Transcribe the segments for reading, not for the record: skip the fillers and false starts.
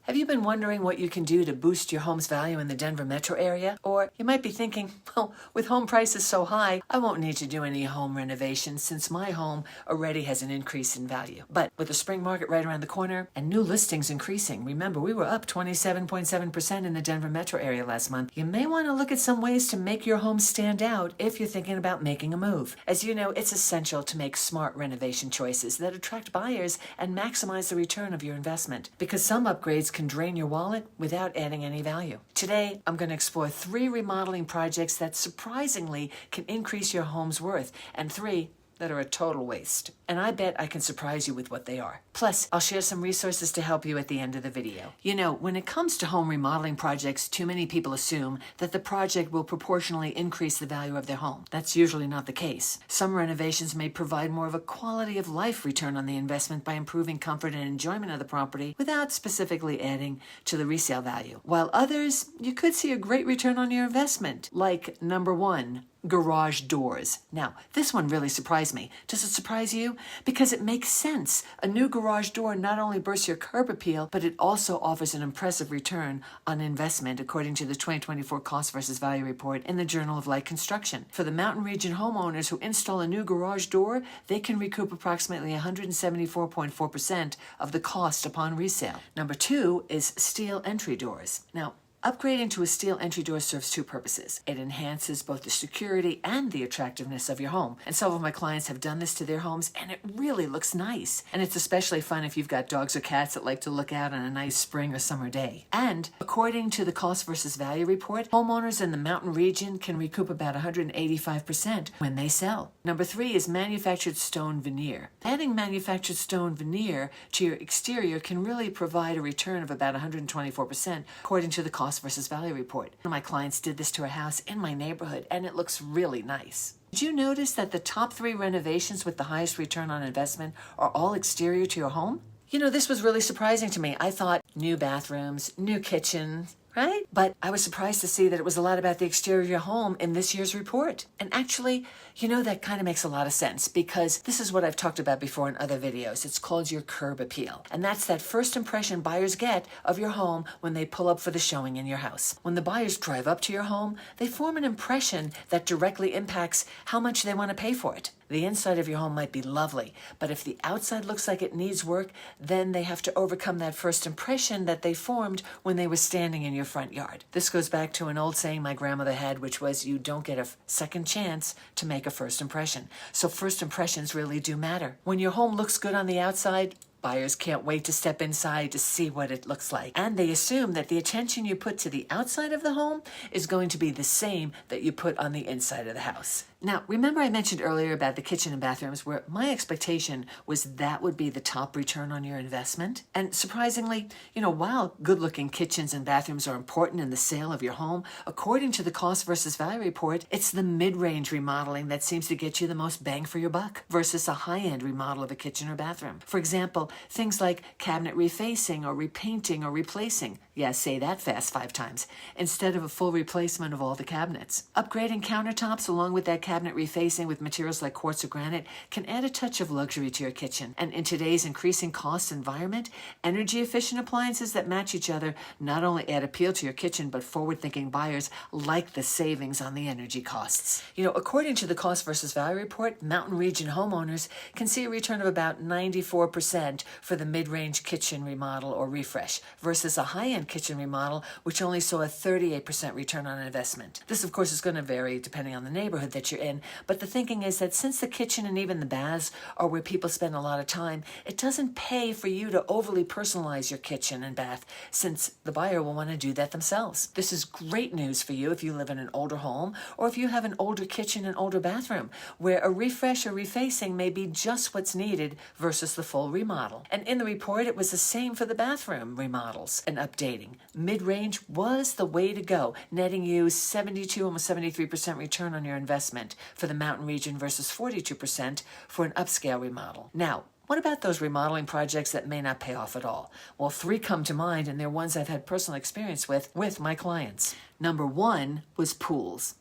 Have you been wondering what you can do to boost your home's value in the Denver metro area? Or you might be thinking, well, with home prices so high, I won't need to do any home renovations since my home already has an increase in value. But with the spring market right around the corner and new listings increasing, remember we were up 27.7% in the Denver metro area last month, you may want to look at some ways to make your home stand out if you're thinking about making a move. As you know, it's essential to make smart renovation choices that attract buyers and maximize the return of your investment, because some upgrades can drain your wallet without adding any value. Today, I'm going to explore 3 remodeling projects that surprisingly can increase your home's worth, and 3 that are a total waste. And I bet I can surprise you with what they are. Plus, I'll share some resources to help you at the end of the video. You know, when it comes to home remodeling projects, too many people assume that the project will proportionally increase the value of their home. That's usually not the case. Some renovations may provide more of a quality of life return on the investment by improving comfort and enjoyment of the property without specifically adding to the resale value. While others, you could see a great return on your investment, like number 1, garage doors. Now, this one really surprised me. Does it surprise you? Because it makes sense. A new garage door not only bursts your curb appeal, but it also offers an impressive return on investment according to the 2024 Cost versus Value Report in the Journal of Light Construction. For the Mountain Region homeowners who install a new garage door, they can recoup approximately 174.4% of the cost upon resale. Number 2 is steel entry doors. Now, upgrading to a steel entry door serves 2 purposes. It enhances both the security and the attractiveness of your home. And some of my clients have done this to their homes, and it really looks nice. And it's especially fun if you've got dogs or cats that like to look out on a nice spring or summer day. And according to the Cost versus Value Report, homeowners in the Mountain Region can recoup about 185% when they sell. Number 3 is manufactured stone veneer. Adding manufactured stone veneer to your exterior can really provide a return of about 124% according to the Cost versus Value Report. One of my clients did this to a house in my neighborhood, and it looks really nice. Did you notice that the top 3 renovations with the highest return on investment are all exterior to your home? You know, this was really surprising to me. I thought new bathrooms, new kitchen, right? But I was surprised to see that it was a lot about the exterior of your home in this year's report. And actually, you know, that kind of makes a lot of sense, because this is what I've talked about before in other videos. It's called your curb appeal. And that's that first impression buyers get of your home when they pull up for the showing in your house. When the buyers drive up to your home, they form an impression that directly impacts how much they want to pay for it. The inside of your home might be lovely, but if the outside looks like it needs work, then they have to overcome that first impression that they formed when they were standing in your front yard. This goes back to an old saying my grandmother had, which was, you don't get a second chance to make a first impression. So first impressions really do matter. When your home looks good on the outside, buyers can't wait to step inside to see what it looks like. And they assume that the attention you put to the outside of the home is going to be the same that you put on the inside of the house. Now, remember I mentioned earlier about the kitchen and bathrooms, where my expectation was that would be the top return on your investment? And surprisingly, you know, while good-looking kitchens and bathrooms are important in the sale of your home, according to the Cost versus Value Report, it's the mid-range remodeling that seems to get you the most bang for your buck versus a high-end remodel of a kitchen or bathroom. For example, things like cabinet refacing or repainting or replacing. Yeah, say that fast 5 times, instead of a full replacement of all the cabinets. Upgrading countertops along with that cabinet refacing with materials like quartz or granite can add a touch of luxury to your kitchen. And in today's increasing cost environment, energy-efficient appliances that match each other not only add appeal to your kitchen, but forward-thinking buyers like the savings on the energy costs. You know, according to the Cost versus Value Report, Mountain Region homeowners can see a return of about 94% for the mid-range kitchen remodel or refresh versus a high-end kitchen remodel, which only saw a 38% return on investment. This, of course, is going to vary depending on the neighborhood that you're in, but the thinking is that since the kitchen and even the baths are where people spend a lot of time, it doesn't pay for you to overly personalize your kitchen and bath, since the buyer will want to do that themselves. This is great news for you if you live in an older home, or if you have an older kitchen and older bathroom, where a refresh or refacing may be just what's needed versus the full remodel. And in the report, it was the same for the bathroom remodels and updating. Mid-range was the way to go, netting you 72, almost 73% return on your investment for the Mountain Region versus 42% for an upscale remodel. Now, what about those remodeling projects that may not pay off at all? Well, 3 come to mind, and they're ones I've had personal experience with my clients. Number 1 was pools.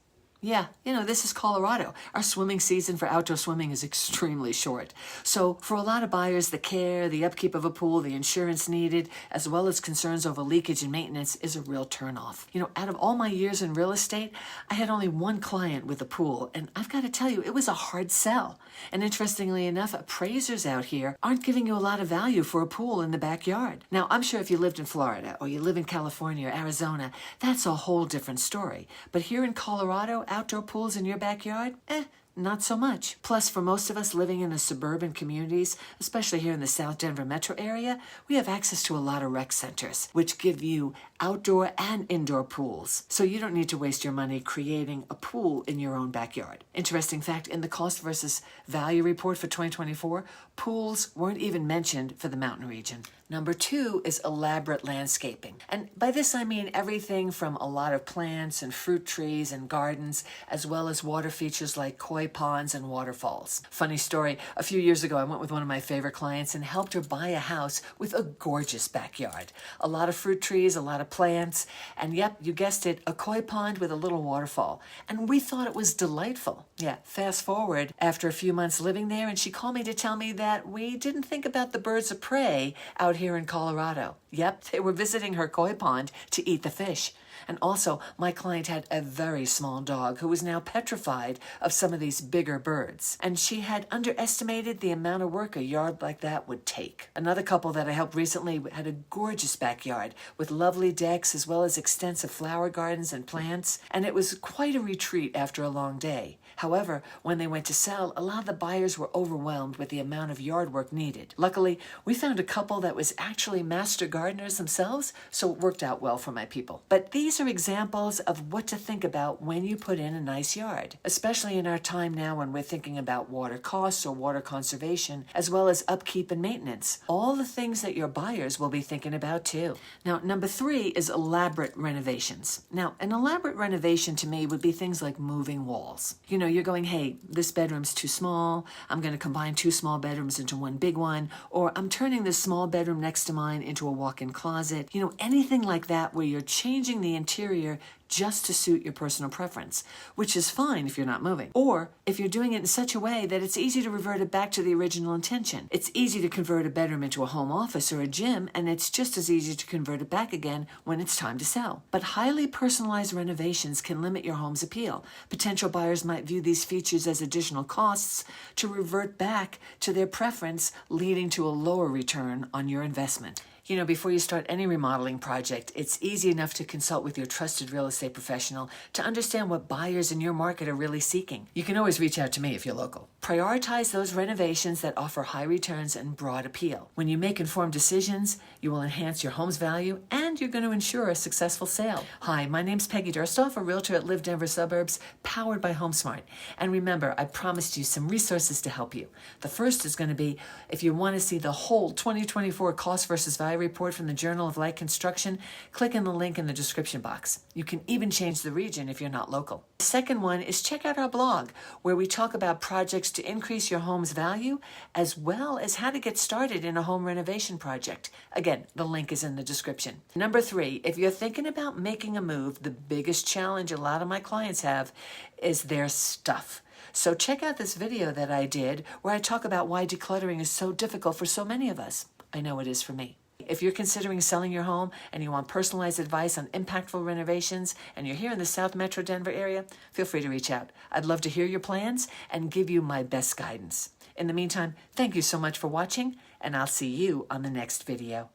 Yeah, this is Colorado. Our swimming season for outdoor swimming is extremely short. So for a lot of buyers, the care, the upkeep of a pool, the insurance needed, as well as concerns over leakage and maintenance is a real turnoff. Out of all my years in real estate, I had only one client with a pool, and I've got to tell you, it was a hard sell. And interestingly enough, appraisers out here aren't giving you a lot of value for a pool in the backyard. Now, I'm sure if you lived in Florida or you live in California or Arizona, that's a whole different story. But here in Colorado, outdoor pools in your backyard? Not so much. Plus, for most of us living in the suburban communities, especially here in the South Denver metro area, we have access to a lot of rec centers, which give you outdoor and indoor pools. So you don't need to waste your money creating a pool in your own backyard. Interesting fact, in the cost versus value report for 2024, pools weren't even mentioned for the mountain region. Number 2 is elaborate landscaping. And by this I mean everything from a lot of plants and fruit trees and gardens, as well as water features like koi ponds and waterfalls. Funny story, a few years ago I went with one of my favorite clients and helped her buy a house with a gorgeous backyard. A lot of fruit trees, a lot of plants, and yep, you guessed it, a koi pond with a little waterfall. And we thought it was delightful. Yeah, fast forward after a few months living there, and she called me to tell me that we didn't think about the birds of prey out here in Colorado. Yep, they were visiting her koi pond to eat the fish. And also, my client had a very small dog who was now petrified of some of these bigger birds. And she had underestimated the amount of work a yard like that would take. Another couple that I helped recently had a gorgeous backyard with lovely decks as well as extensive flower gardens and plants. And it was quite a retreat after a long day. However, when they went to sell, a lot of the buyers were overwhelmed with the amount of yard work needed. Luckily, we found a couple that was actually master gardeners themselves, so it worked out well for my people. But these are examples of what to think about when you put in a nice yard, especially in our time now when we're thinking about water costs or water conservation, as well as upkeep and maintenance. All the things that your buyers will be thinking about too. Now, number 3 is elaborate renovations. Now, an elaborate renovation to me would be things like moving walls. You're going, hey, this bedroom's too small. I'm going to combine 2 small bedrooms into one big one. Or I'm turning this small bedroom next to mine into a walk-in closet. Anything like that where you're changing the interior just to suit your personal preference, which is fine if you're not moving. Or if you're doing it in such a way that it's easy to revert it back to the original intention. It's easy to convert a bedroom into a home office or a gym, and it's just as easy to convert it back again when it's time to sell. But highly personalized renovations can limit your home's appeal. Potential buyers might view these features as additional costs to revert back to their preference, leading to a lower return on your investment. Before you start any remodeling project, it's easy enough to consult with your trusted real estate professional to understand what buyers in your market are really seeking. You can always reach out to me if you're local. Prioritize those renovations that offer high returns and broad appeal. When you make informed decisions, you will enhance your home's value and you're going to ensure a successful sale. Hi, my name's Peggy Durstoff, a realtor at Live Denver Suburbs, powered by HomeSmart. And remember, I promised you some resources to help you. The first is going to be, if you want to see the whole 2024 cost versus value report from the Journal of Light Construction, click on the link in the description box. You can even change the region if you're not local. The second one is check out our blog, where we talk about projects to increase your home's value, as well as how to get started in a home renovation project. Again, the link is in the description. Number 3, if you're thinking about making a move, the biggest challenge a lot of my clients have is their stuff. So check out this video that I did where I talk about why decluttering is so difficult for so many of us. I know it is for me. If you're considering selling your home and you want personalized advice on impactful renovations and you're here in the South Metro Denver area, feel free to reach out. I'd love to hear your plans and give you my best guidance. In the meantime, thank you so much for watching, and I'll see you on the next video.